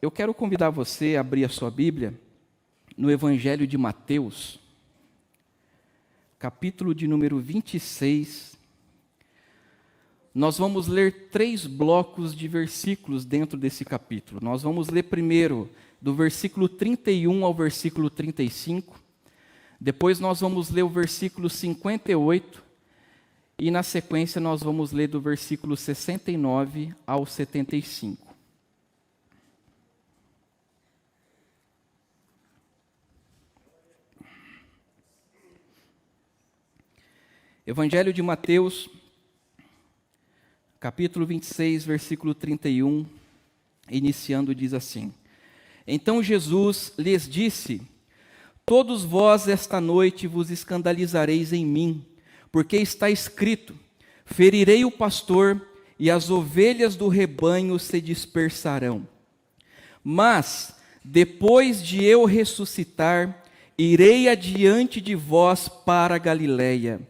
Eu quero convidar você a abrir a sua Bíblia no Evangelho de Mateus, capítulo de número 26. Nós vamos ler 3 blocos de versículos dentro desse capítulo. Nós vamos ler primeiro do versículo 31 ao versículo 35. Depois nós vamos ler o versículo 58. E na sequência nós vamos ler do versículo 69 ao 75. Evangelho de Mateus, capítulo 26, versículo 31, iniciando, diz assim: Então Jesus lhes disse: Todos vós esta noite vos escandalizareis em mim, porque está escrito: Ferirei o pastor, e as ovelhas do rebanho se dispersarão. Mas, depois de eu ressuscitar, irei adiante de vós para a Galiléia.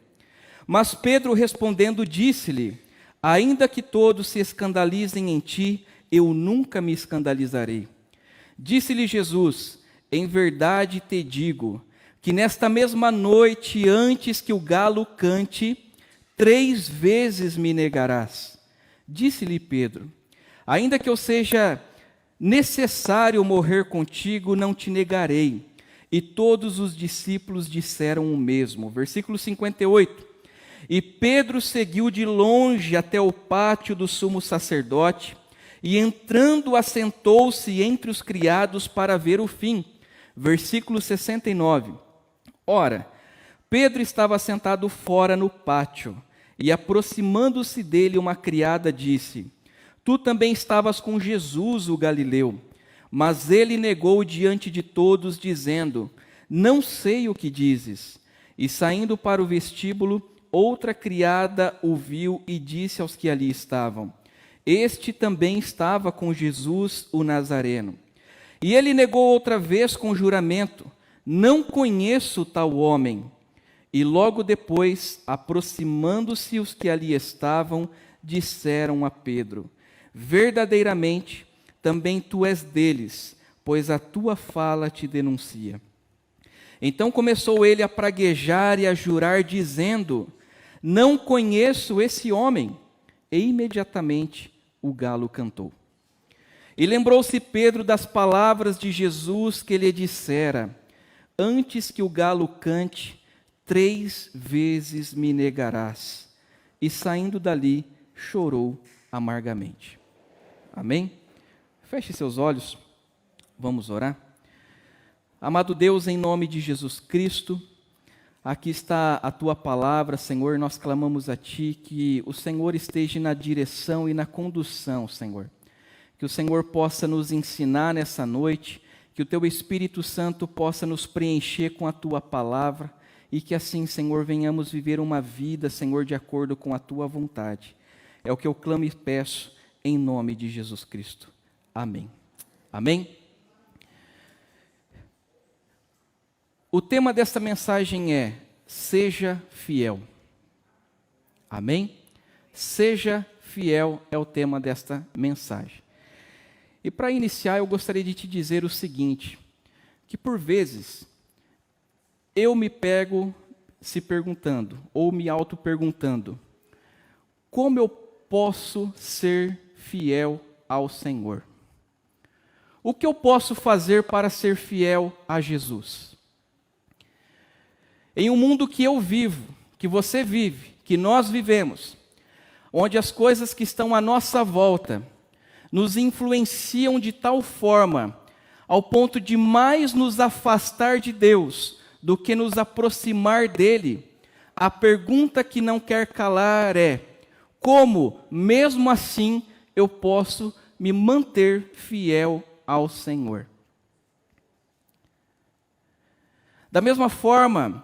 Mas Pedro respondendo disse-lhe: Ainda que todos se escandalizem em ti, eu nunca me escandalizarei. Disse-lhe Jesus: Em verdade te digo, que nesta mesma noite, antes que o galo cante, 3 vezes me negarás. Disse-lhe Pedro: Ainda que eu seja necessário morrer contigo, não te negarei. E todos os discípulos disseram o mesmo. Versículo 58. E Pedro seguiu de longe até o pátio do sumo sacerdote, e entrando assentou-se entre os criados para ver o fim. Versículo 69. Ora, Pedro estava sentado fora no pátio, e aproximando-se dele uma criada disse: Tu também estavas com Jesus, o Galileu. Mas ele negou diante de todos, dizendo: Não sei o que dizes. E saindo para o vestíbulo, outra criada o viu e disse aos que ali estavam: Este também estava com Jesus, o Nazareno. E ele negou outra vez com juramento: Não conheço tal homem. E logo depois, aproximando-se os que ali estavam, disseram a Pedro: Verdadeiramente, também tu és deles, pois a tua fala te denuncia. Então começou ele a praguejar e a jurar, dizendo: Não conheço esse homem. E imediatamente o galo cantou. E lembrou-se Pedro das palavras de Jesus que lhe dissera: Antes que o galo cante, 3 vezes me negarás. E saindo dali, chorou amargamente. Amém? Feche seus olhos, vamos orar. Amado Deus, em nome de Jesus Cristo, aqui está a Tua palavra, Senhor, nós clamamos a Ti que o Senhor esteja na direção e na condução, Senhor. Que o Senhor possa nos ensinar nessa noite, que o Teu Espírito Santo possa nos preencher com a Tua palavra e que assim, Senhor, venhamos viver uma vida, Senhor, de acordo com a Tua vontade. É o que eu clamo e peço em nome de Jesus Cristo. Amém. Amém? O tema desta mensagem é: seja fiel. Amém? Seja fiel é o tema desta mensagem. E para iniciar, eu gostaria de te dizer o seguinte, que por vezes eu me pego se perguntando, ou me auto-perguntando: como eu posso ser fiel ao Senhor? O que eu posso fazer para ser fiel a Jesus? Em um mundo que eu vivo, que você vive, que nós vivemos, onde as coisas que estão à nossa volta nos influenciam de tal forma, ao ponto de mais nos afastar de Deus do que nos aproximar dele, a pergunta que não quer calar é: como, mesmo assim, eu posso me manter fiel ao Senhor? Da mesma forma,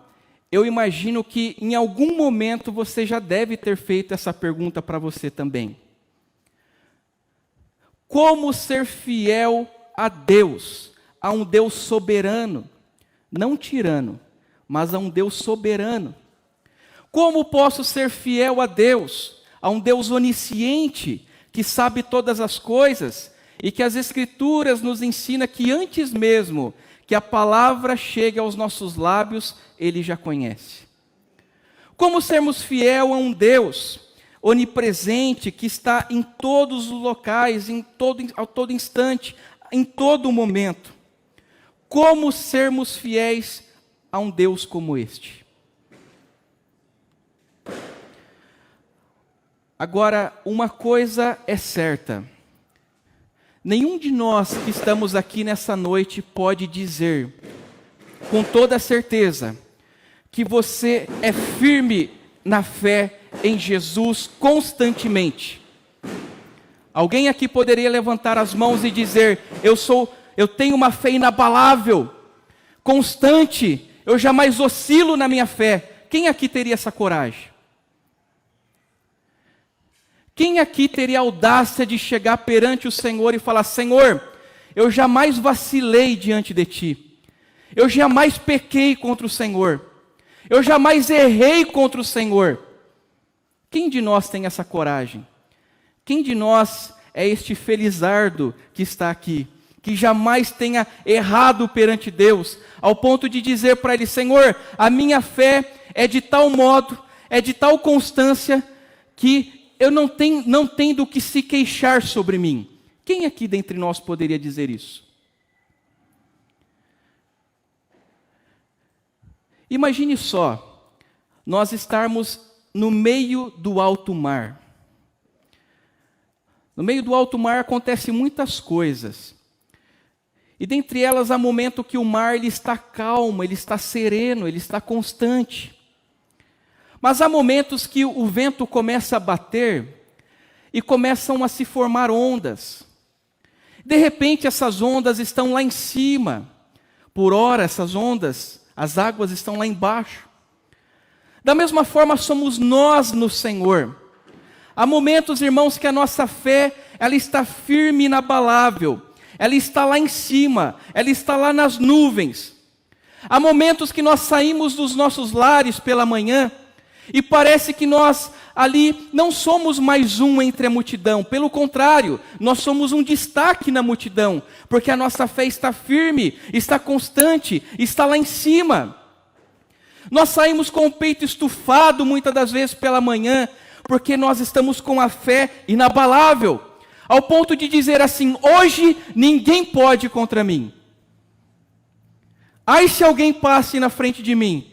eu imagino que em algum momento você já deve ter feito essa pergunta para você também. Como ser fiel a Deus, a um Deus soberano, não tirano, mas a um Deus soberano? Como posso ser fiel a Deus, a um Deus onisciente, que sabe todas as coisas e que as Escrituras nos ensinam que antes mesmo que a palavra chegue aos nossos lábios, Ele já conhece. Como sermos fiel a um Deus onipresente que está em todos os locais, a todo instante, em todo momento? Como sermos fiéis a um Deus como este? Agora, uma coisa é certa. Nenhum de nós que estamos aqui nessa noite pode dizer, com toda certeza, que você é firme na fé em Jesus constantemente. Alguém aqui poderia levantar as mãos e dizer, eu tenho uma fé inabalável, constante, eu jamais oscilo na minha fé. Quem aqui teria essa coragem? Quem aqui teria a audácia de chegar perante o Senhor e falar, Senhor, eu jamais vacilei diante de Ti, eu jamais pequei contra o Senhor, eu jamais errei contra o Senhor? Quem de nós tem essa coragem? Quem de nós é este felizardo que está aqui, que jamais tenha errado perante Deus, ao ponto de dizer para Ele, Senhor, a minha fé é de tal modo, é de tal constância, que eu não tenho do que se queixar sobre mim? Quem aqui dentre nós poderia dizer isso? Imagine só, nós estarmos no meio do alto mar. No meio do alto mar acontecem muitas coisas. E dentre elas há momento que o mar ele está calmo, ele está sereno, ele está constante. Mas há momentos que o vento começa a bater e começam a se formar ondas. De repente essas ondas estão lá em cima. Por ora essas ondas, as águas estão lá embaixo. Da mesma forma somos nós no Senhor. Há momentos, irmãos, que a nossa fé, ela está firme e inabalável. Ela está lá em cima, ela está lá nas nuvens. Há momentos que nós saímos dos nossos lares pela manhã e parece que nós ali não somos mais um entre a multidão. Pelo contrário, nós somos um destaque na multidão, porque a nossa fé está firme, está constante, está lá em cima. Nós saímos com o peito estufado muitas das vezes pela manhã, porque nós estamos com a fé inabalável, ao ponto de dizer assim, hoje ninguém pode contra mim. Ai, se alguém passe na frente de mim,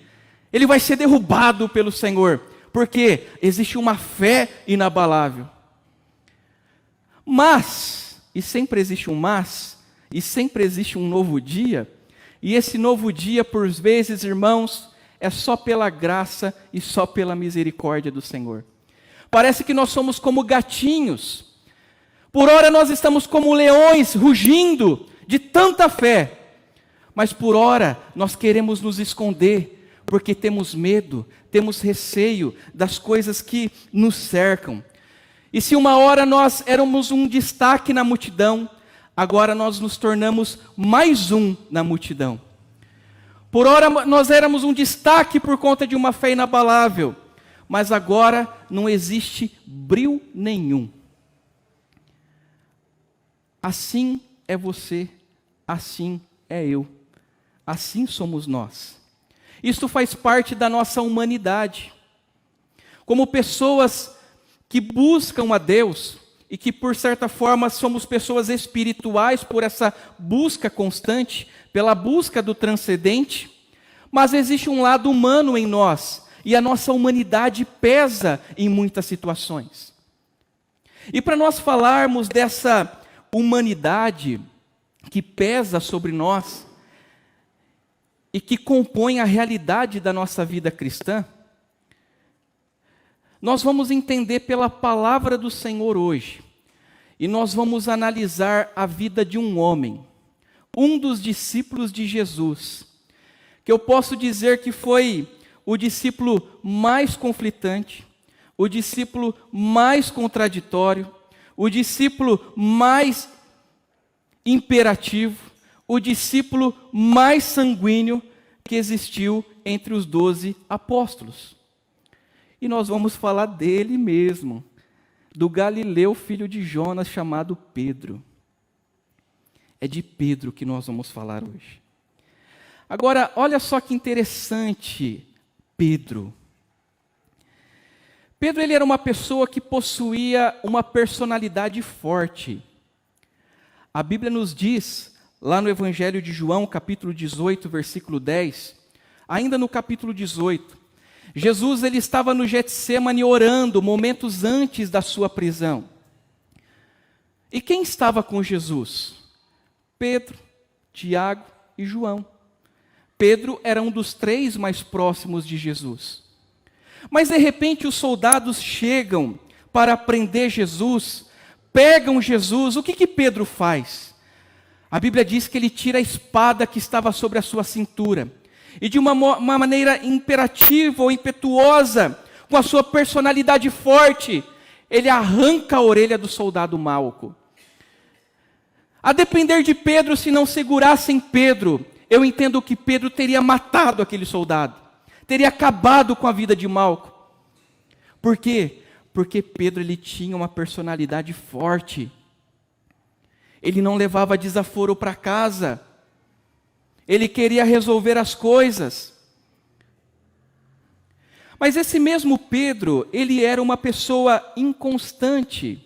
ele vai ser derrubado pelo Senhor, porque existe uma fé inabalável. Mas, e sempre existe um mas, e sempre existe um novo dia, e esse novo dia, por vezes, irmãos, é só pela graça e só pela misericórdia do Senhor. Parece que nós somos como gatinhos. Por ora nós estamos como leões, rugindo de tanta fé. Mas por ora nós queremos nos esconder, porque temos medo, temos receio das coisas que nos cercam. E se uma hora nós éramos um destaque na multidão, agora nós nos tornamos mais um na multidão. Por ora nós éramos um destaque por conta de uma fé inabalável, mas agora não existe brio nenhum. Assim é você, assim é eu, assim somos nós. Isto faz parte da nossa humanidade. Como pessoas que buscam a Deus e que, por certa forma, somos pessoas espirituais por essa busca constante, pela busca do transcendente, mas existe um lado humano em nós e a nossa humanidade pesa em muitas situações. E para nós falarmos dessa humanidade que pesa sobre nós, e que compõe a realidade da nossa vida cristã, nós vamos entender pela palavra do Senhor hoje, e nós vamos analisar a vida de um homem, um dos discípulos de Jesus, que eu posso dizer que foi o discípulo mais conflitante, o discípulo mais contraditório, o discípulo mais imperativo, o discípulo mais sanguíneo que existiu entre os 12 apóstolos. E nós vamos falar dele mesmo, do Galileu, filho de Jonas, chamado Pedro. É de Pedro que nós vamos falar hoje. Agora, olha só que interessante, Pedro. Pedro, ele era uma pessoa que possuía uma personalidade forte. A Bíblia nos diz, lá no Evangelho de João, capítulo 18, versículo 10, ainda no capítulo 18, Jesus ele estava no Getsêmani orando, momentos antes da sua prisão. E quem estava com Jesus? Pedro, Tiago e João. Pedro era um dos 3 mais próximos de Jesus. Mas de repente os soldados chegam para prender Jesus, pegam Jesus. O que Pedro faz? A Bíblia diz que ele tira a espada que estava sobre a sua cintura. E de uma maneira imperativa ou impetuosa, com a sua personalidade forte, ele arranca a orelha do soldado Malco. A depender de Pedro, se não segurassem Pedro, eu entendo que Pedro teria matado aquele soldado. Teria acabado com a vida de Malco. Por quê? Porque Pedro ele tinha uma personalidade forte. Ele não levava desaforo para casa. Ele queria resolver as coisas. Mas esse mesmo Pedro, ele era uma pessoa inconstante.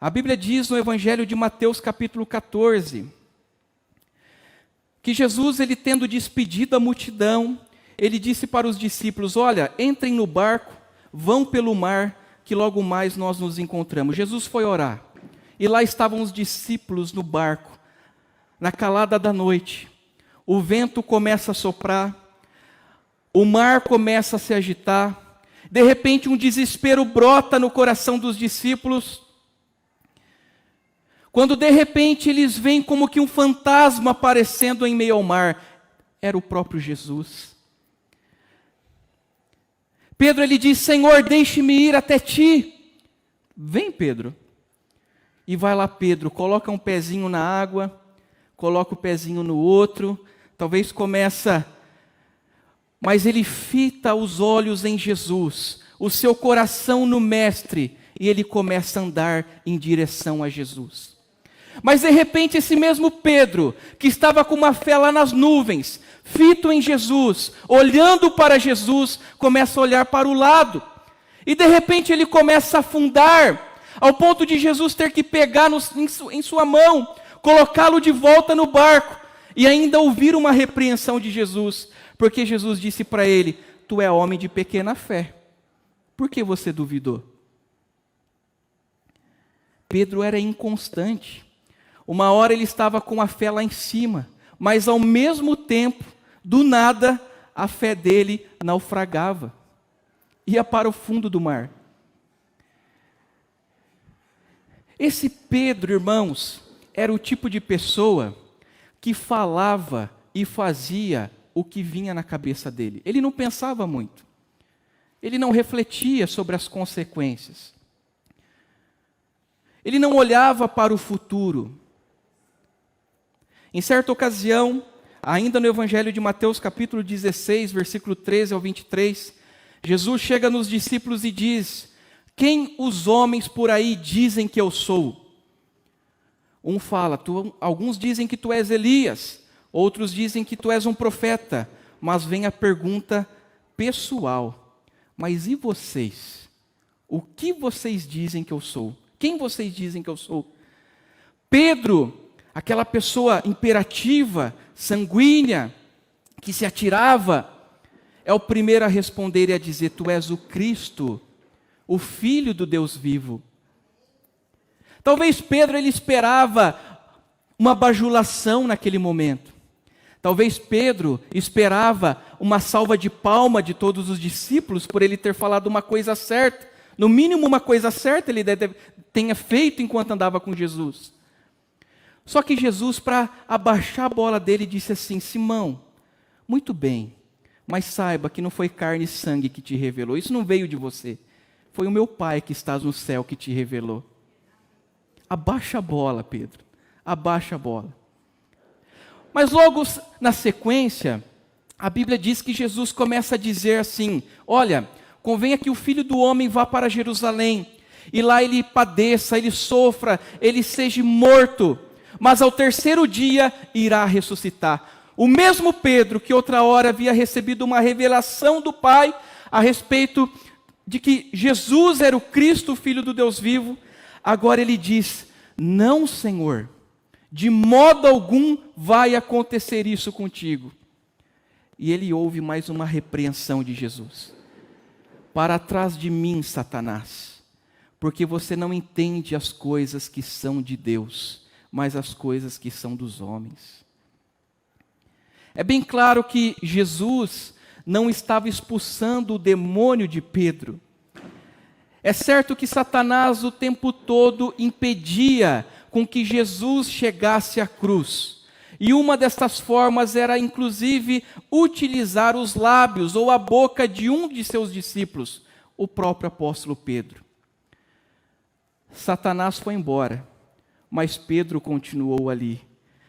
A Bíblia diz no Evangelho de Mateus capítulo 14, que Jesus, ele tendo despedido a multidão, ele disse para os discípulos, olha, entrem no barco, vão pelo mar, que logo mais nós nos encontramos. Jesus foi orar, e lá estavam os discípulos no barco, na calada da noite. O vento começa a soprar, o mar começa a se agitar, de repente um desespero brota no coração dos discípulos, quando de repente eles veem como que um fantasma aparecendo em meio ao mar. Era o próprio Jesus. Pedro ele diz, Senhor, deixe-me ir até ti. Vem, Pedro. E vai lá Pedro, coloca um pezinho na água, coloca o pezinho no outro, talvez começa, mas ele fita os olhos em Jesus, o seu coração no Mestre, e ele começa a andar em direção a Jesus. Mas de repente esse mesmo Pedro, que estava com uma fé lá nas nuvens, fito em Jesus, olhando para Jesus, começa a olhar para o lado. E de repente ele começa a afundar, ao ponto de Jesus ter que pegar em sua mão, colocá-lo de volta no barco, e ainda ouvir uma repreensão de Jesus, porque Jesus disse para ele, tu é homem de pequena fé, por que você duvidou? Pedro era inconstante. Uma hora ele estava com a fé lá em cima, mas ao mesmo tempo, do nada, a fé dele naufragava. Ia para o fundo do mar. Esse Pedro, irmãos, era o tipo de pessoa que falava e fazia o que vinha na cabeça dele. Ele não pensava muito. Ele não refletia sobre as consequências. Ele não olhava para o futuro. Em certa ocasião, ainda no Evangelho de Mateus capítulo 16, versículo 13 ao 23, Jesus chega nos discípulos e diz, quem os homens por aí dizem que eu sou? Um fala, alguns dizem que tu és Elias, outros dizem que tu és um profeta, mas vem a pergunta pessoal, mas e vocês? O que vocês dizem que eu sou? Quem vocês dizem que eu sou? Pedro, aquela pessoa imperativa, sanguínea, que se atirava, é o primeiro a responder e a dizer, tu és o Cristo, o Filho do Deus vivo. Talvez Pedro ele esperava uma bajulação naquele momento. Talvez Pedro esperava uma salva de palma de todos os discípulos por ele ter falado uma coisa certa. No mínimo uma coisa certa ele tenha feito enquanto andava com Jesus. Só que Jesus, para abaixar a bola dele, disse assim, Simão, muito bem, mas saiba que não foi carne e sangue que te revelou, isso não veio de você, foi o meu Pai que está no céu que te revelou. Abaixa a bola, Pedro, abaixa a bola. Mas logo na sequência, a Bíblia diz que Jesus começa a dizer assim, olha, convenha que o Filho do Homem vá para Jerusalém, e lá ele padeça, ele sofra, ele seja morto, mas ao terceiro dia irá ressuscitar. O mesmo Pedro que outra hora havia recebido uma revelação do Pai a respeito de que Jesus era o Cristo, o Filho do Deus vivo, agora ele diz: não, Senhor, de modo algum vai acontecer isso contigo. E ele ouve mais uma repreensão de Jesus: para trás de mim, Satanás, porque você não entende as coisas que são de Deus, mas as coisas que são dos homens. É bem claro que Jesus não estava expulsando o demônio de Pedro. É certo que Satanás o tempo todo impedia com que Jesus chegasse à cruz. E uma dessas formas era, inclusive, utilizar os lábios ou a boca de um de seus discípulos, o próprio apóstolo Pedro. Satanás foi embora, mas Pedro continuou ali,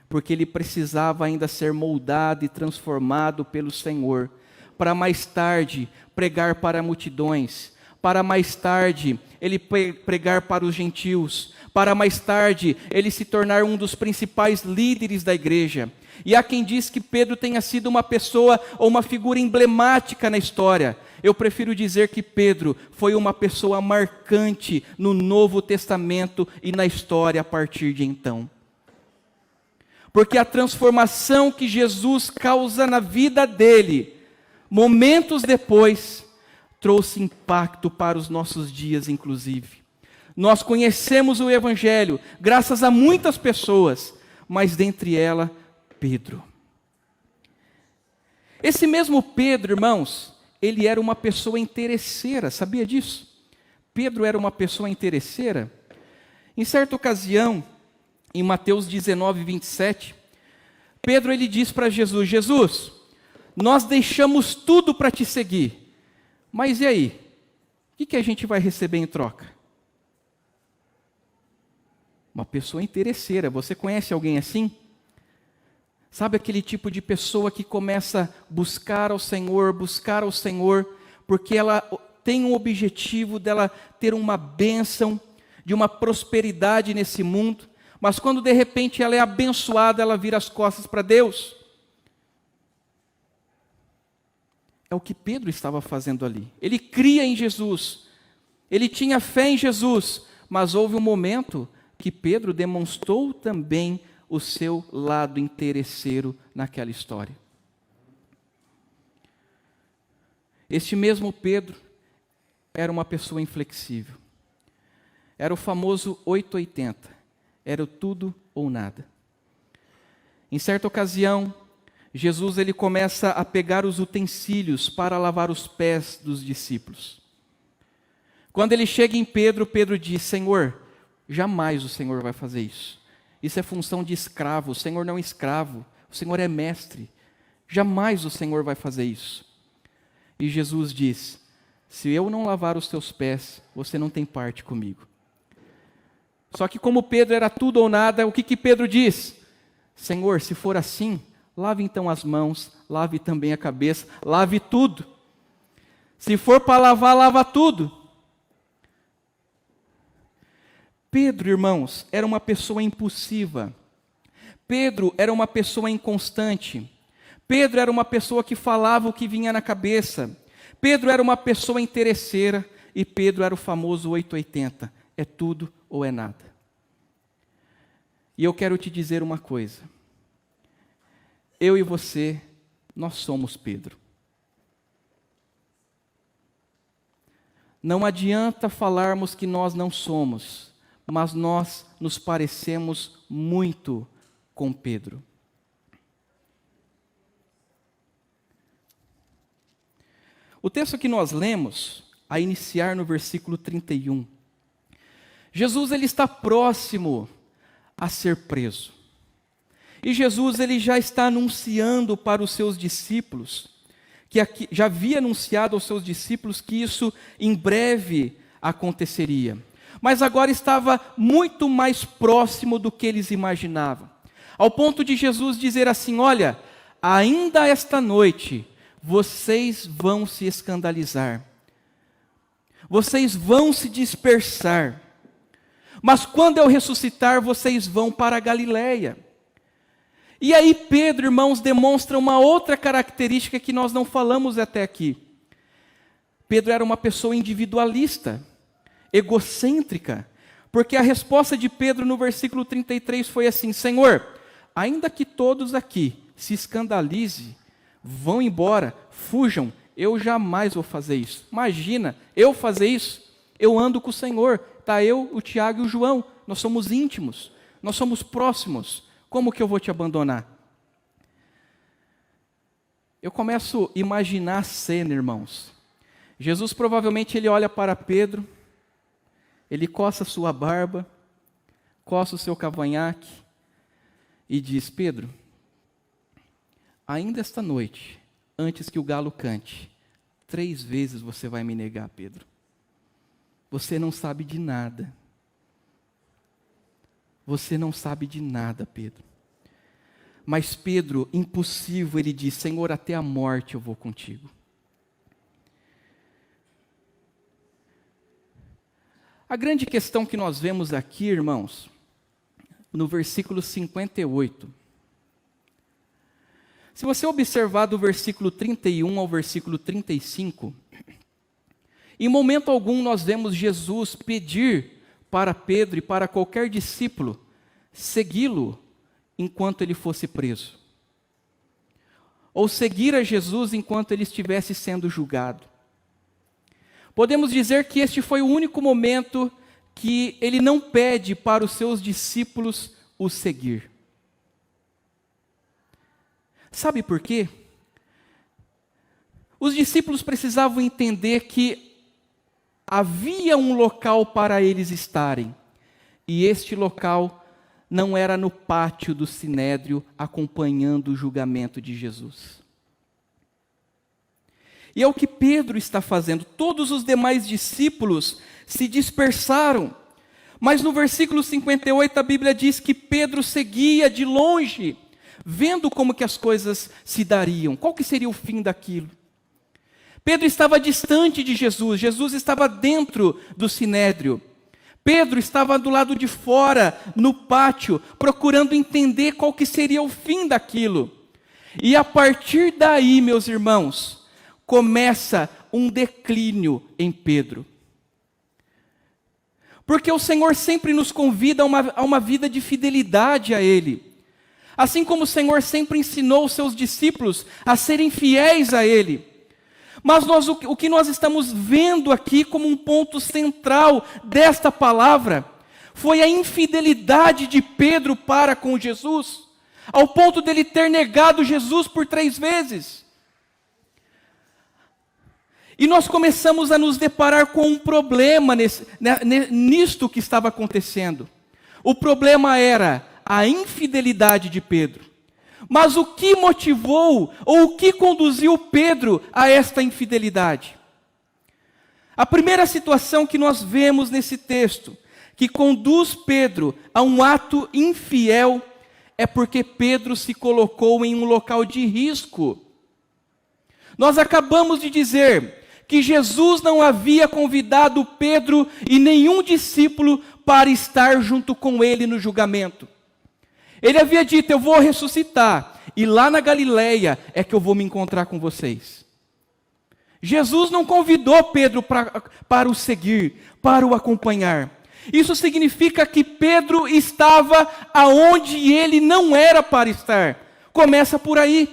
porque ele precisava ainda ser moldado e transformado pelo Senhor, para mais tarde pregar para multidões, para mais tarde ele pregar para os gentios, para mais tarde ele se tornar um dos principais líderes da igreja. E há quem diz que Pedro tenha sido uma pessoa ou uma figura emblemática na história. Eu prefiro dizer que Pedro foi uma pessoa marcante no Novo Testamento e na história a partir de então. Porque a transformação que Jesus causa na vida dele, momentos depois, trouxe impacto para os nossos dias, inclusive. Nós conhecemos o Evangelho graças a muitas pessoas, mas dentre elas, Pedro. Esse mesmo Pedro, irmãos, ele era uma pessoa interesseira, sabia disso? Pedro era uma pessoa interesseira. Em certa ocasião, em Mateus 19, 27, Pedro ele diz para Jesus: Jesus, nós deixamos tudo para te seguir, mas e aí? O que a gente vai receber em troca? Uma pessoa interesseira. Você conhece alguém assim? Sabe aquele tipo de pessoa que começa a buscar ao Senhor, porque ela tem um objetivo dela ter uma bênção, de uma prosperidade nesse mundo, mas quando de repente ela é abençoada, ela vira as costas para Deus. É o que Pedro estava fazendo ali. Ele cria em Jesus, ele tinha fé em Jesus, mas houve um momento que Pedro demonstrou também o seu lado interesseiro naquela história. Este mesmo Pedro era uma pessoa inflexível. Era o famoso 880. Era o tudo ou nada. Em certa ocasião, Jesus ele começa a pegar os utensílios para lavar os pés dos discípulos. Quando ele chega em Pedro, Pedro diz: Senhor, jamais o Senhor vai fazer isso. Isso é função de escravo. O Senhor não é escravo. O Senhor é mestre. Jamais o Senhor vai fazer isso. E Jesus diz: se eu não lavar os teus pés, você não tem parte comigo. Só que como Pedro era tudo ou nada, o que Pedro diz? Senhor, se for assim, lave então as mãos, lave também a cabeça, lave tudo. Se for para lavar, lava tudo. Pedro, irmãos, era uma pessoa impulsiva. Pedro era uma pessoa inconstante. Pedro era uma pessoa que falava o que vinha na cabeça. Pedro era uma pessoa interesseira. E Pedro era o famoso 880. É tudo ou é nada. E eu quero te dizer uma coisa. Eu e você, nós somos Pedro. Não adianta falarmos que nós não somos, mas nós nos parecemos muito com Pedro. O texto que nós lemos, a iniciar no versículo 31, Jesus ele está próximo a ser preso. E Jesus ele já está anunciando para os seus discípulos, já havia anunciado aos seus discípulos que isso em breve aconteceria. Mas agora estava muito mais próximo do que eles imaginavam. Ao ponto de Jesus dizer assim: olha, ainda esta noite vocês vão se escandalizar. Vocês vão se dispersar. Mas quando eu ressuscitar, vocês vão para a Galileia. E aí Pedro, irmãos, demonstra uma outra característica que nós não falamos até aqui. Pedro era uma pessoa individualista, egocêntrica, porque a resposta de Pedro no versículo 33 foi assim: Senhor, ainda que todos aqui se escandalizem, vão embora, fujam, eu jamais vou fazer isso. Imagina, eu fazer isso? Eu ando com o Senhor, tá eu, o Tiago e o João, nós somos íntimos, nós somos próximos, como que eu vou te abandonar? Eu começo a imaginar a cena, irmãos. Jesus provavelmente ele olha para Pedro, ele coça a sua barba, coça o seu cavanhaque e diz: Pedro, ainda esta noite, antes que o galo cante, 3 vezes você vai me negar, Pedro. Você não sabe de nada. Você não sabe de nada, Pedro. Mas Pedro, impossível, ele diz: Senhor, até a morte eu vou contigo. A grande questão que nós vemos aqui, irmãos, no versículo 58. Se você observar do versículo 31 ao versículo 35, em momento algum nós vemos Jesus pedir para Pedro e para qualquer discípulo segui-lo enquanto ele fosse preso, ou seguir a Jesus enquanto ele estivesse sendo julgado. Podemos dizer que este foi o único momento que ele não pede para os seus discípulos o seguir. Sabe por quê? Os discípulos precisavam entender que havia um local para eles estarem, e este local não era no pátio do Sinédrio acompanhando o julgamento de Jesus. E é o que Pedro está fazendo. Todos os demais discípulos se dispersaram, mas no versículo 58 a Bíblia diz que Pedro seguia de longe, vendo como que as coisas se dariam, qual que seria o fim daquilo. Pedro estava distante de Jesus, Jesus estava dentro do Sinédrio. Pedro estava do lado de fora, no pátio, procurando entender qual que seria o fim daquilo. E a partir daí, meus irmãos, começa um declínio em Pedro. Porque o Senhor sempre nos convida a uma vida de fidelidade a Ele. Assim como o Senhor sempre ensinou os seus discípulos a serem fiéis a Ele. Mas o que nós estamos vendo aqui como um ponto central desta palavra foi a infidelidade de Pedro para com Jesus, ao ponto dele ter negado Jesus por 3 vezes. E nós começamos a nos deparar com um problema nisto que estava acontecendo. O problema era a infidelidade de Pedro. Mas o que motivou, ou o que conduziu Pedro a esta infidelidade? A primeira situação que nós vemos nesse texto, que conduz Pedro a um ato infiel, é porque Pedro se colocou em um local de risco. Nós acabamos de dizer que Jesus não havia convidado Pedro e nenhum discípulo para estar junto com ele no julgamento. Ele havia dito: eu vou ressuscitar, e lá na Galileia é que eu vou me encontrar com vocês. Jesus não convidou Pedro para o seguir, para o acompanhar. Isso significa que Pedro estava aonde ele não era para estar. Começa por aí.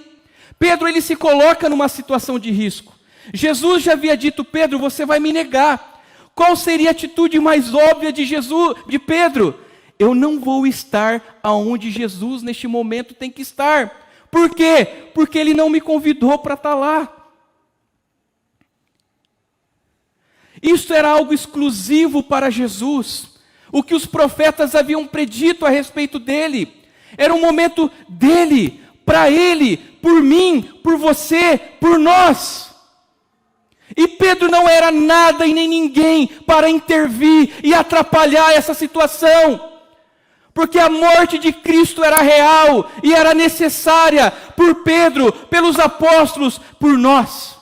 Pedro ele se coloca numa situação de risco. Jesus já havia dito: Pedro, você vai me negar. Qual seria a atitude mais óbvia de Pedro? Eu não vou estar aonde Jesus neste momento tem que estar. Por quê? Porque ele não me convidou para estar lá. Isso era algo exclusivo para Jesus. O que os profetas haviam predito a respeito dele. Era um momento dele, para ele, por mim, por você, por nós. E Pedro não era nada e nem ninguém para intervir e atrapalhar essa situação. Porque a morte de Cristo era real e era necessária por Pedro, pelos apóstolos, por nós.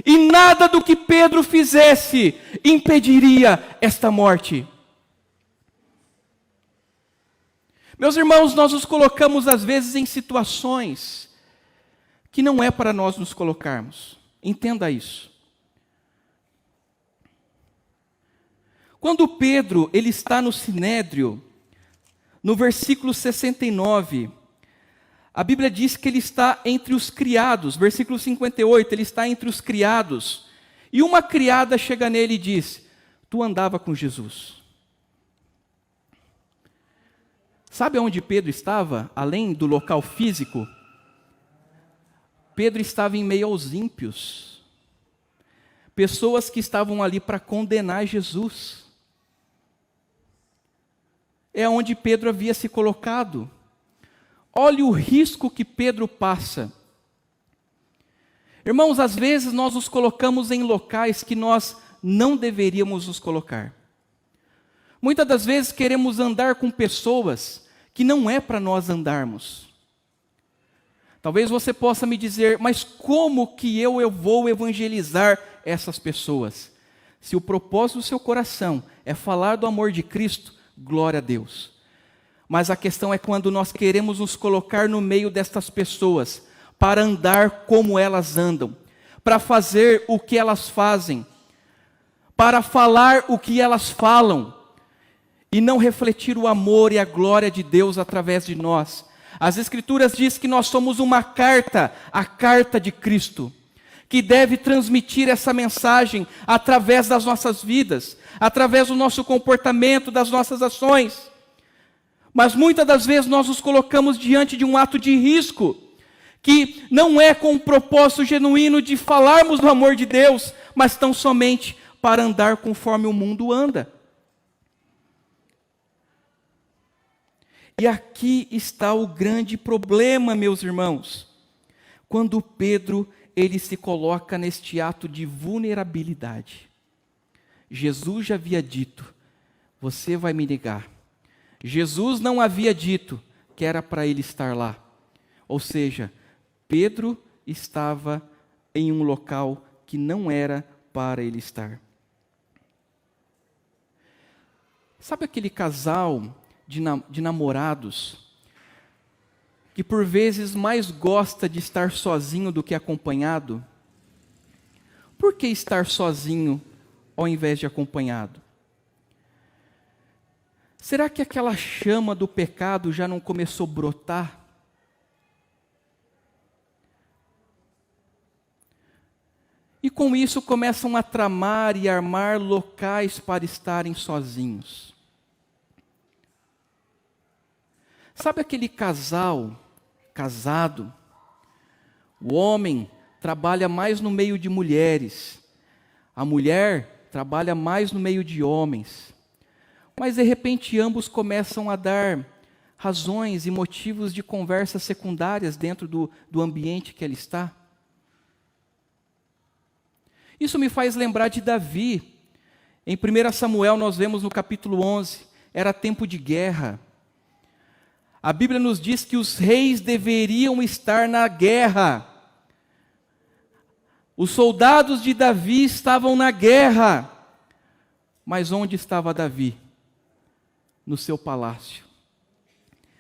E nada do que Pedro fizesse impediria esta morte. Meus irmãos, nós nos colocamos às vezes em situações que não é para nós nos colocarmos. Entenda isso. Quando Pedro ele está no Sinédrio, no versículo 69, a Bíblia diz que ele está entre os criados. Versículo 58, ele está entre os criados. E uma criada chega nele e diz: tu andava com Jesus. Sabe onde Pedro estava, além do local físico? Pedro estava em meio aos ímpios. Pessoas que estavam ali para condenar Jesus. É onde Pedro havia se colocado. Olhe o risco que Pedro passa. Irmãos, às vezes nós nos colocamos em locais que nós não deveríamos nos colocar. Muitas das vezes queremos andar com pessoas que não é para nós andarmos. Talvez você possa me dizer, mas como que eu vou evangelizar essas pessoas? Se o propósito do seu coração é falar do amor de Cristo, glória a Deus. Mas a questão é quando nós queremos nos colocar no meio destas pessoas, para andar como elas andam, para fazer o que elas fazem, para falar o que elas falam, e não refletir o amor e a glória de Deus através de nós. As Escrituras dizem que nós somos uma carta, a carta de Cristo, que deve transmitir essa mensagem através das nossas vidas, através do nosso comportamento, das nossas ações. Mas muitas das vezes nós nos colocamos diante de um ato de risco, que não é com o propósito genuíno de falarmos do amor de Deus, mas tão somente para andar conforme o mundo anda. E aqui está o grande problema, meus irmãos. Quando Pedro, ele se coloca neste ato de vulnerabilidade. Jesus já havia dito, você vai me negar. Jesus não havia dito que era para ele estar lá. Ou seja, Pedro estava em um local que não era para ele estar. Sabe aquele casal de namorados que por vezes mais gosta de estar sozinho do que acompanhado? Por que estar sozinho ao invés de acompanhado? Será que aquela chama do pecado já não começou a brotar? E com isso começam a tramar e armar locais para estarem sozinhos. Sabe aquele casal casado? O homem trabalha mais no meio de mulheres. A mulher trabalha mais no meio de homens. Mas de repente ambos começam a dar razões e motivos de conversas secundárias dentro do ambiente que ele está. Isso me faz lembrar de Davi. Em 1 Samuel nós vemos no capítulo 11, era tempo de guerra. A Bíblia nos diz que os reis deveriam estar na guerra. Os soldados de Davi estavam na guerra. Mas onde estava Davi? No seu palácio,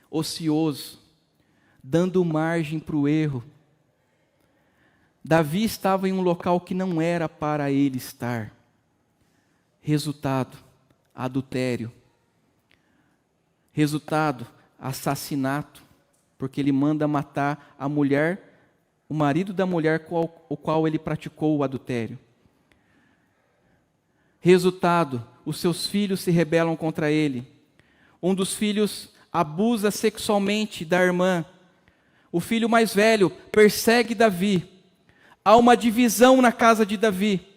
ocioso, dando margem para o erro. Davi estava em um local que não era para ele estar. Resultado, adultério. Resultado, assassinato, porque ele manda matar a mulher, o marido da mulher com o qual ele praticou o adultério. Resultado, os seus filhos se rebelam contra ele. Um dos filhos abusa sexualmente da irmã. O filho mais velho persegue Davi. Há uma divisão na casa de Davi.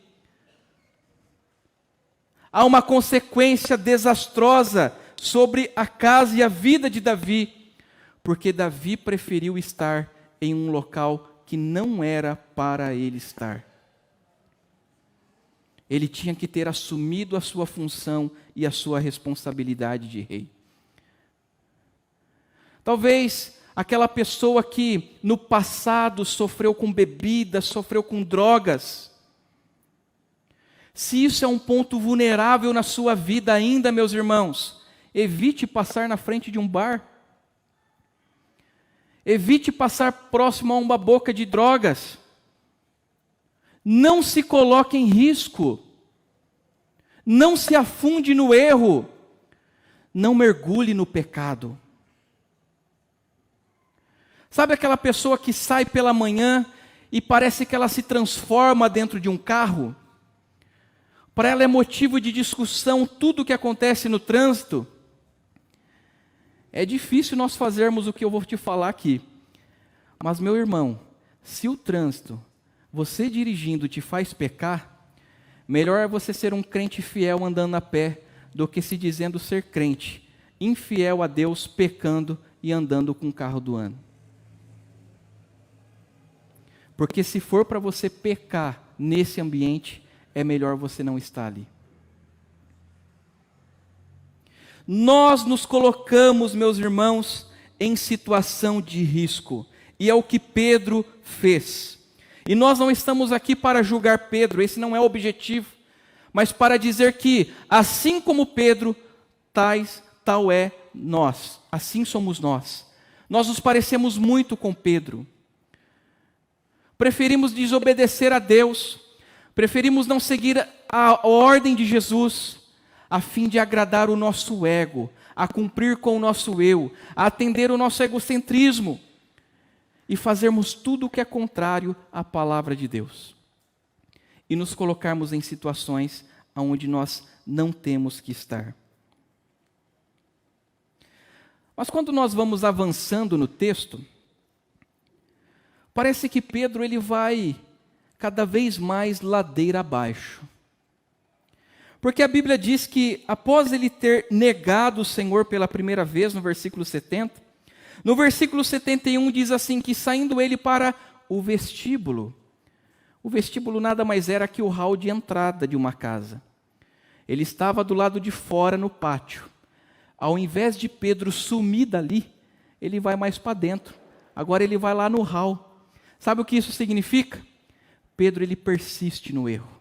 Há uma consequência desastrosa sobre a casa e a vida de Davi, porque Davi preferiu estar em um local que não era para ele estar. Ele tinha que ter assumido a sua função e a sua responsabilidade de rei. Talvez aquela pessoa que no passado sofreu com bebida, sofreu com drogas. Se isso é um ponto vulnerável na sua vida ainda, meus irmãos, evite passar na frente de um bar. Evite passar próximo a uma boca de drogas. Não se coloque em risco. Não se afunde no erro. Não mergulhe no pecado. Sabe aquela pessoa que sai pela manhã e parece que ela se transforma dentro de um carro? Para ela é motivo de discussão tudo o que acontece no trânsito. É difícil nós fazermos o que eu vou te falar aqui. Mas, meu irmão, se o trânsito, você dirigindo, te faz pecar, melhor é você ser um crente fiel andando a pé do que se dizendo ser crente, infiel a Deus, pecando e andando com o carro do ano. Porque se for para você pecar nesse ambiente, é melhor você não estar ali. Nós nos colocamos, meus irmãos, em situação de risco. E é o que Pedro fez. E nós não estamos aqui para julgar Pedro, esse não é o objetivo. Mas para dizer que, assim como Pedro, tal é nós. Assim somos nós. Nós nos parecemos muito com Pedro. Preferimos desobedecer a Deus, preferimos não seguir a ordem de Jesus, a fim de agradar o nosso ego, a cumprir com o nosso eu, a atender o nosso egocentrismo e fazermos tudo o que é contrário à palavra de Deus. E nos colocarmos em situações onde nós não temos que estar. Mas quando nós vamos avançando no texto, parece que Pedro ele vai cada vez mais ladeira abaixo. Porque a Bíblia diz que após ele ter negado o Senhor pela primeira vez, no versículo 70, no versículo 71 diz assim, que saindo ele para o vestíbulo nada mais era que o hall de entrada de uma casa. Ele estava do lado de fora no pátio. Ao invés de Pedro sumir dali, ele vai mais para dentro. Agora ele vai lá no hall. Sabe o que isso significa? Pedro ele persiste no erro.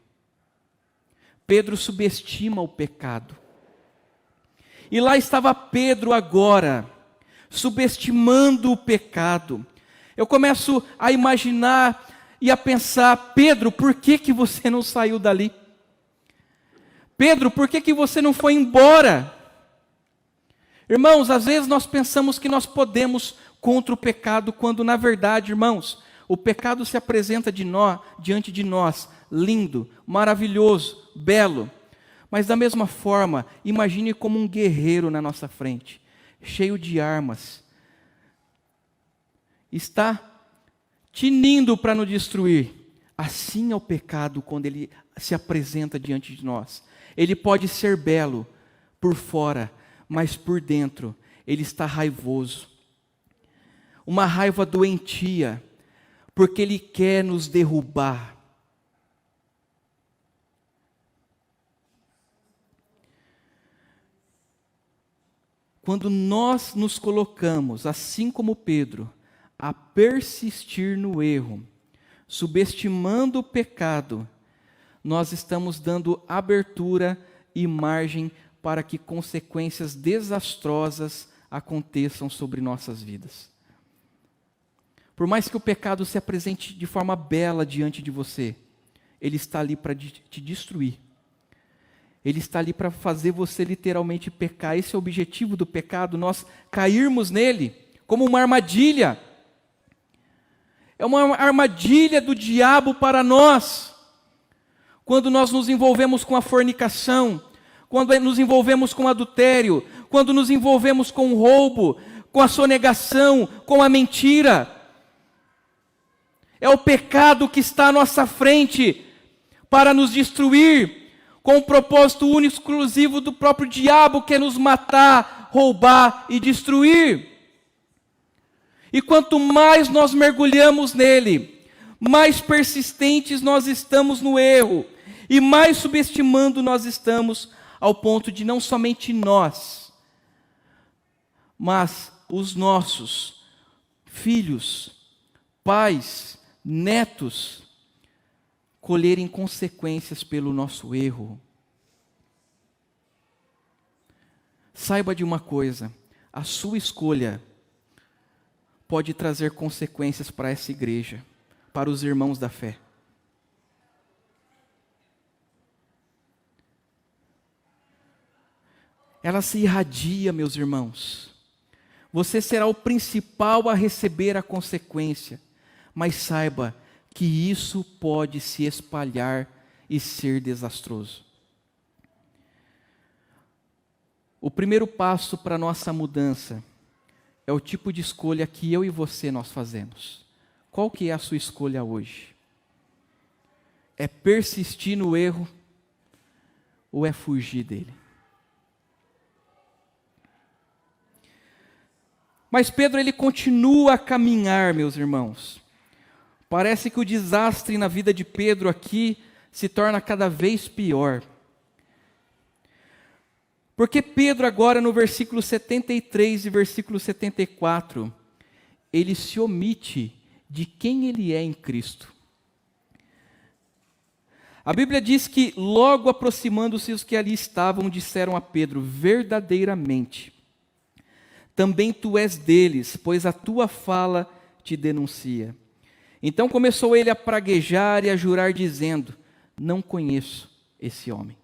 Pedro subestima o pecado. E lá estava Pedro agora, subestimando o pecado. Eu começo a imaginar e a pensar, Pedro, por que você não saiu dali? Pedro, por que você não foi embora? Irmãos, às vezes nós pensamos que nós podemos contra o pecado, quando na verdade, irmãos, o pecado se apresenta diante de nós, lindo, maravilhoso, belo. Mas da mesma forma, imagine como um guerreiro na nossa frente, cheio de armas. Está tinindo para nos destruir. Assim é o pecado quando ele se apresenta diante de nós. Ele pode ser belo por fora, mas por dentro ele está raivoso. Uma raiva doentia, porque ele quer nos derrubar. Quando nós nos colocamos, assim como Pedro, a persistir no erro, subestimando o pecado, nós estamos dando abertura e margem para que consequências desastrosas aconteçam sobre nossas vidas. Por mais que o pecado se apresente de forma bela diante de você, ele está ali para te destruir. Ele está ali para fazer você literalmente pecar. Esse é o objetivo do pecado, nós cairmos nele como uma armadilha. É uma armadilha do diabo para nós. Quando nós nos envolvemos com a fornicação, quando nos envolvemos com adultério, quando nos envolvemos com o roubo, com a sonegação, com a mentira. É o pecado que está à nossa frente para nos destruir, com o propósito único e exclusivo do próprio diabo, que é nos matar, roubar e destruir. E quanto mais nós mergulhamos nele, mais persistentes nós estamos no erro, e mais subestimando nós estamos, ao ponto de não somente nós, mas os nossos filhos, pais, netos, colherem consequências pelo nosso erro. Saiba de uma coisa, a sua escolha pode trazer consequências para essa igreja, para os irmãos da fé. Ela se irradia, meus irmãos. Você será o principal a receber a consequência, mas saiba que isso pode se espalhar e ser desastroso. O primeiro passo para a nossa mudança é o tipo de escolha que eu e você nós fazemos. Qual que é a sua escolha hoje? É persistir no erro ou é fugir dele? Mas Pedro, ele continua a caminhar, meus irmãos. Parece que o desastre na vida de Pedro aqui se torna cada vez pior. Porque Pedro agora no versículo 73 e versículo 74, ele se omite de quem ele é em Cristo. A Bíblia diz que logo aproximando-se os que ali estavam, disseram a Pedro, verdadeiramente, também tu és deles, pois a tua fala te denuncia. Então começou ele a praguejar e a jurar, dizendo, não conheço esse homem.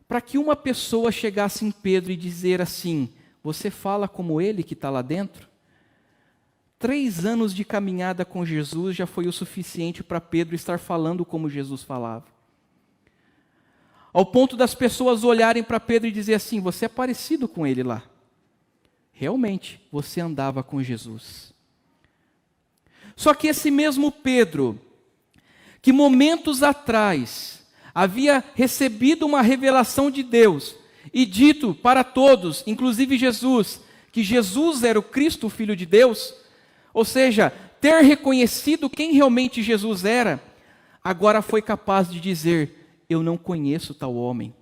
Para que uma pessoa chegasse em Pedro e dizer assim, você fala como ele que está lá dentro? 3 anos de caminhada com Jesus já foi o suficiente para Pedro estar falando como Jesus falava. Ao ponto das pessoas olharem para Pedro e dizer assim, você é parecido com ele lá. Realmente, você andava com Jesus. Só que esse mesmo Pedro, que momentos atrás havia recebido uma revelação de Deus e dito para todos, inclusive Jesus, que Jesus era o Cristo, o Filho de Deus, ou seja, ter reconhecido quem realmente Jesus era, agora foi capaz de dizer, eu não conheço tal homem.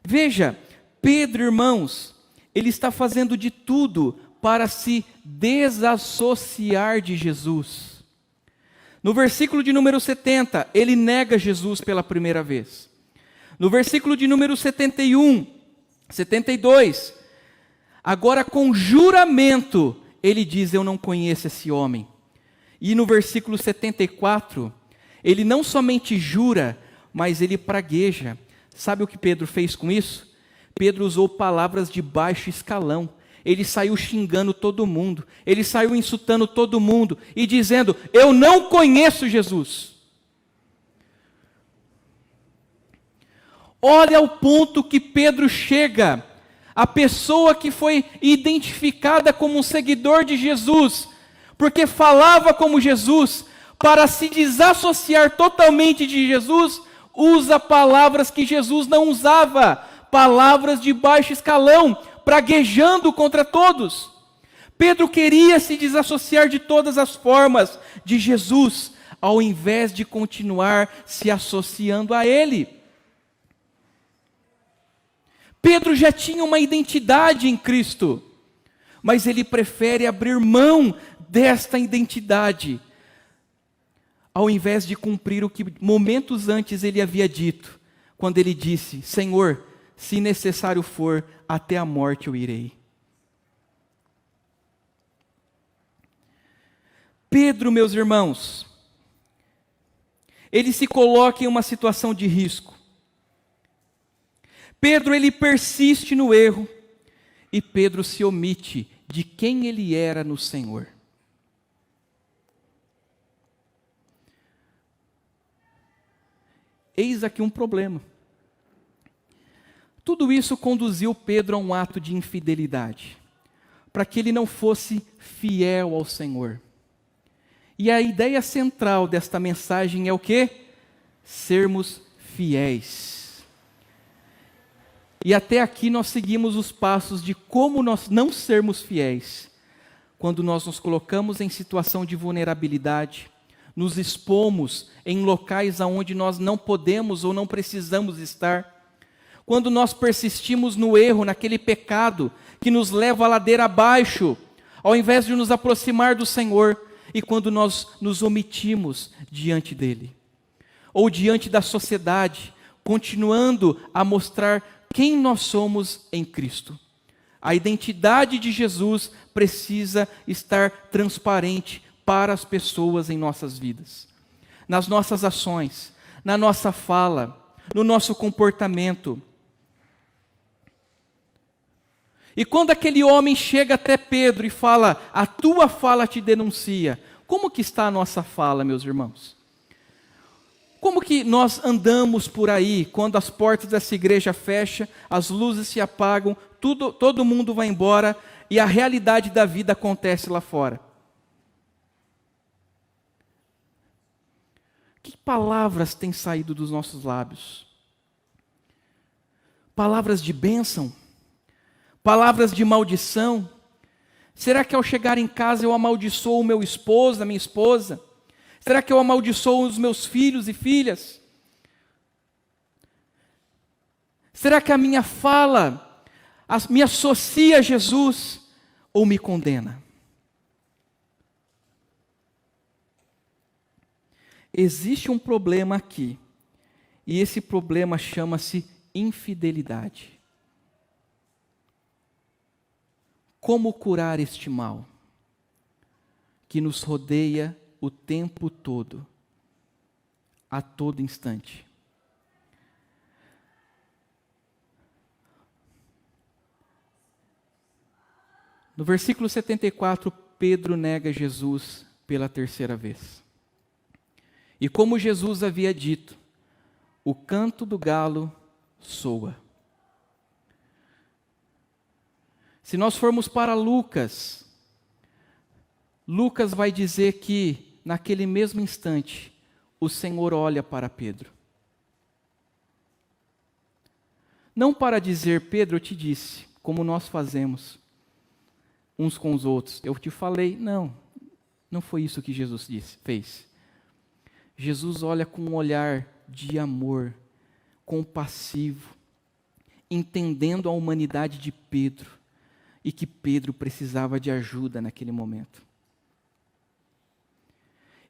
Veja, Pedro, irmãos, ele está fazendo de tudo para se desassociar de Jesus. No versículo de número 70, ele nega Jesus pela primeira vez. No versículo de número 71, 72, agora com juramento, ele diz, eu não conheço esse homem. E no versículo 74, ele não somente jura, mas ele pragueja. Sabe o que Pedro fez com isso? Pedro usou palavras de baixo escalão. Ele saiu xingando todo mundo. Ele saiu insultando todo mundo e dizendo, eu não conheço Jesus. Olha o ponto que Pedro chega. A pessoa que foi identificada como um seguidor de Jesus, porque falava como Jesus, para se desassociar totalmente de Jesus, usa palavras que Jesus não usava, palavras de baixo escalão, praguejando contra todos. Pedro queria se desassociar de todas as formas de Jesus, ao invés de continuar se associando a Ele. Pedro já tinha uma identidade em Cristo, mas ele prefere abrir mão desta identidade, ao invés de cumprir o que momentos antes ele havia dito, quando ele disse, Senhor, se necessário for, até a morte eu irei. Pedro, meus irmãos, ele se coloca em uma situação de risco. Pedro, ele persiste no erro, e Pedro se omite de quem ele era no Senhor. Eis aqui um problema. Tudo isso conduziu Pedro a um ato de infidelidade, para que ele não fosse fiel ao Senhor. E a ideia central desta mensagem é o quê? Sermos fiéis. E até aqui nós seguimos os passos de como nós não sermos fiéis, quando nós nos colocamos em situação de vulnerabilidade, nos expomos em locais aonde nós não podemos ou não precisamos estar, quando nós persistimos no erro, naquele pecado que nos leva a ladeira abaixo, ao invés de nos aproximar do Senhor, e quando nós nos omitimos diante dele, ou diante da sociedade, continuando a mostrar quem nós somos em Cristo. A identidade de Jesus precisa estar transparente para as pessoas em nossas vidas, nas nossas ações, na nossa fala, no nosso comportamento. E quando aquele homem chega até Pedro e fala, a tua fala te denuncia, como que está a nossa fala, meus irmãos? Como que nós andamos por aí, quando as portas dessa igreja fecham, as luzes se apagam, todo mundo vai embora e a realidade da vida acontece lá fora? Que palavras têm saído dos nossos lábios? Palavras de bênção? Palavras de maldição? Será que ao chegar em casa eu amaldiçoo o meu esposo, a minha esposa? Será que eu amaldiçoo os meus filhos e filhas? Será que a minha fala me associa a Jesus ou me condena? Existe um problema aqui, e esse problema chama-se infidelidade. Como curar este mal que nos rodeia o tempo todo, a todo instante? No versículo 74, Pedro nega Jesus pela terceira vez. E como Jesus havia dito, o canto do galo soa. Se nós formos para Lucas, Lucas vai dizer que, naquele mesmo instante, o Senhor olha para Pedro. Não para dizer, Pedro, eu te disse, como nós fazemos uns com os outros. Eu te falei, não foi isso que Jesus fez. Jesus olha com um olhar de amor, compassivo, entendendo a humanidade de Pedro e que Pedro precisava de ajuda naquele momento.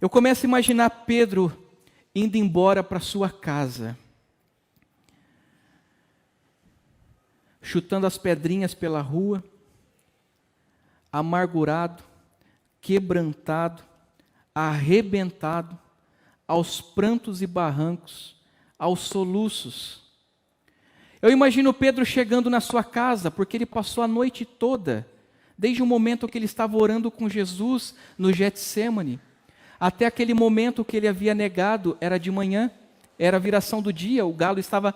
Eu começo a imaginar Pedro indo embora para sua casa, chutando as pedrinhas pela rua, amargurado, quebrantado, arrebentado, aos prantos e barrancos, aos soluços. Eu imagino Pedro chegando na sua casa, porque ele passou a noite toda, desde o momento que ele estava orando com Jesus no Getsêmani, até aquele momento que ele havia negado, era de manhã, era a viração do dia, o galo estava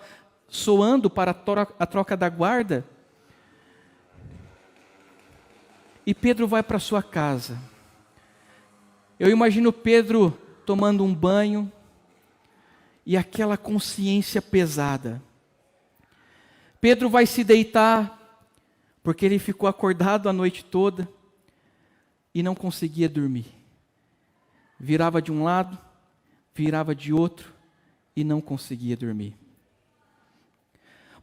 soando para a troca da guarda. E Pedro vai para sua casa. Eu imagino Pedro tomando um banho e aquela consciência pesada. Pedro vai se deitar, porque ele ficou acordado a noite toda e não conseguia dormir. Virava de um lado, virava de outro e não conseguia dormir.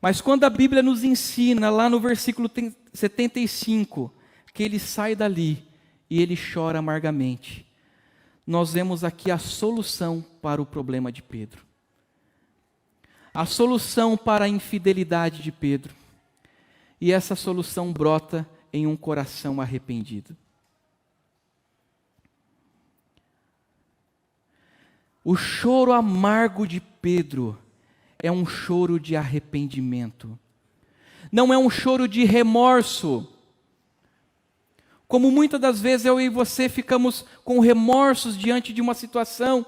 Mas quando a Bíblia nos ensina, lá no versículo 75, que ele sai dali e ele chora amargamente, nós vemos aqui a solução para o problema de Pedro. A solução para a infidelidade de Pedro. E essa solução brota em um coração arrependido. O choro amargo de Pedro é um choro de arrependimento. Não é um choro de remorso. Como muitas das vezes eu e você ficamos com remorsos diante de uma situação,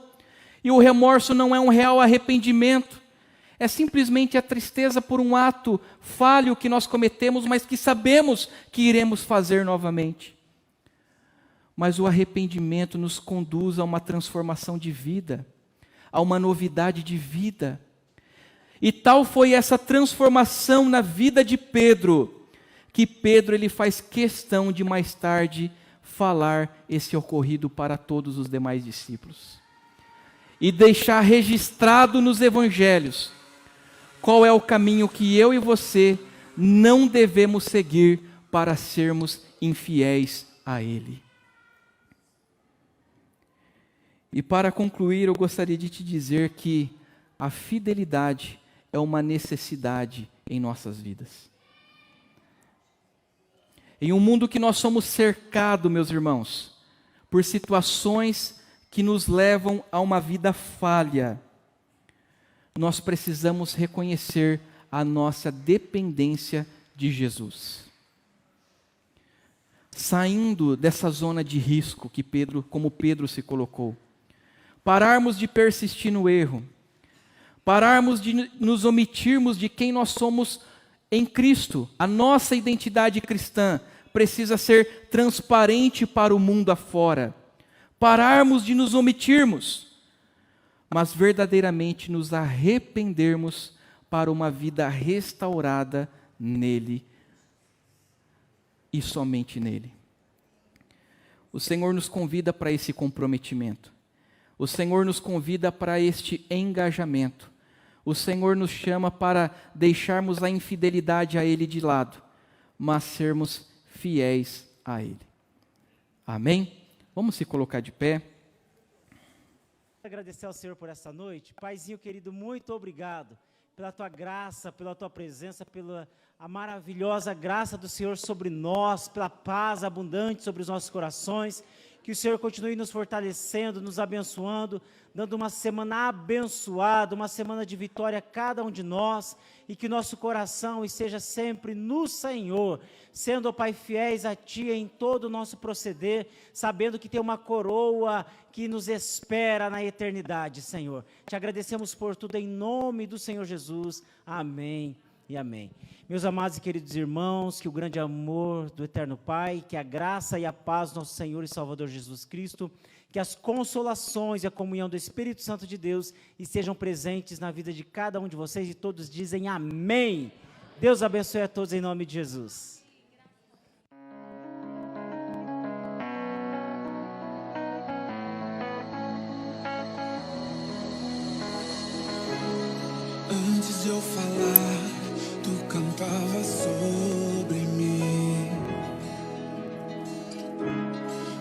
e o remorso não é um real arrependimento. É simplesmente a tristeza por um ato falho que nós cometemos, mas que sabemos que iremos fazer novamente. Mas o arrependimento nos conduz a uma transformação de vida, a uma novidade de vida. E tal foi essa transformação na vida de Pedro, que Pedro ele faz questão de mais tarde falar esse ocorrido para todos os demais discípulos. E deixar registrado nos evangelhos qual é o caminho que eu e você não devemos seguir para sermos infiéis a Ele. E para concluir, eu gostaria de te dizer que a fidelidade é uma necessidade em nossas vidas. Em um mundo que nós somos cercados, meus irmãos, por situações que nos levam a uma vida falha, nós precisamos reconhecer a nossa dependência de Jesus. Saindo dessa zona de risco que como Pedro se colocou, pararmos de persistir no erro, pararmos de nos omitirmos de quem nós somos em Cristo. A nossa identidade cristã precisa ser transparente para o mundo afora. Pararmos de nos omitirmos, mas verdadeiramente nos arrependermos para uma vida restaurada nele e somente nele. O Senhor nos convida para esse comprometimento. O Senhor nos convida para este engajamento. O Senhor nos chama para deixarmos a infidelidade a Ele de lado, mas sermos fiéis a Ele. Amém? Vamos se colocar de pé. Agradecer ao Senhor por essa noite. Paizinho querido, muito obrigado pela Tua graça, pela Tua presença, pela a maravilhosa graça do Senhor sobre nós, pela paz abundante sobre os nossos corações. Que o Senhor continue nos fortalecendo, nos abençoando, dando uma semana abençoada, uma semana de vitória a cada um de nós, e que nosso coração esteja sempre no Senhor, sendo, ó Pai, fiéis a Ti em todo o nosso proceder, sabendo que tem uma coroa que nos espera na eternidade, Senhor. Te agradecemos por tudo em nome do Senhor Jesus. Amém e amém. Meus amados e queridos irmãos, que o grande amor do eterno Pai, que a graça e a paz do nosso Senhor e Salvador Jesus Cristo, que as consolações e a comunhão do Espírito Santo de Deus estejam presentes na vida de cada um de vocês, e todos dizem amém. Deus abençoe a todos em nome de Jesus. Antes de eu falar, Tu cantava sobre mim.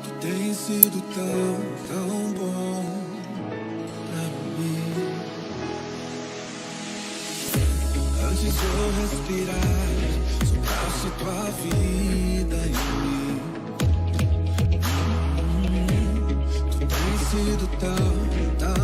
Tu tens sido tão bom pra mim. Antes de eu respirar, sopraste Tua vida em mim. Tu tens sido tão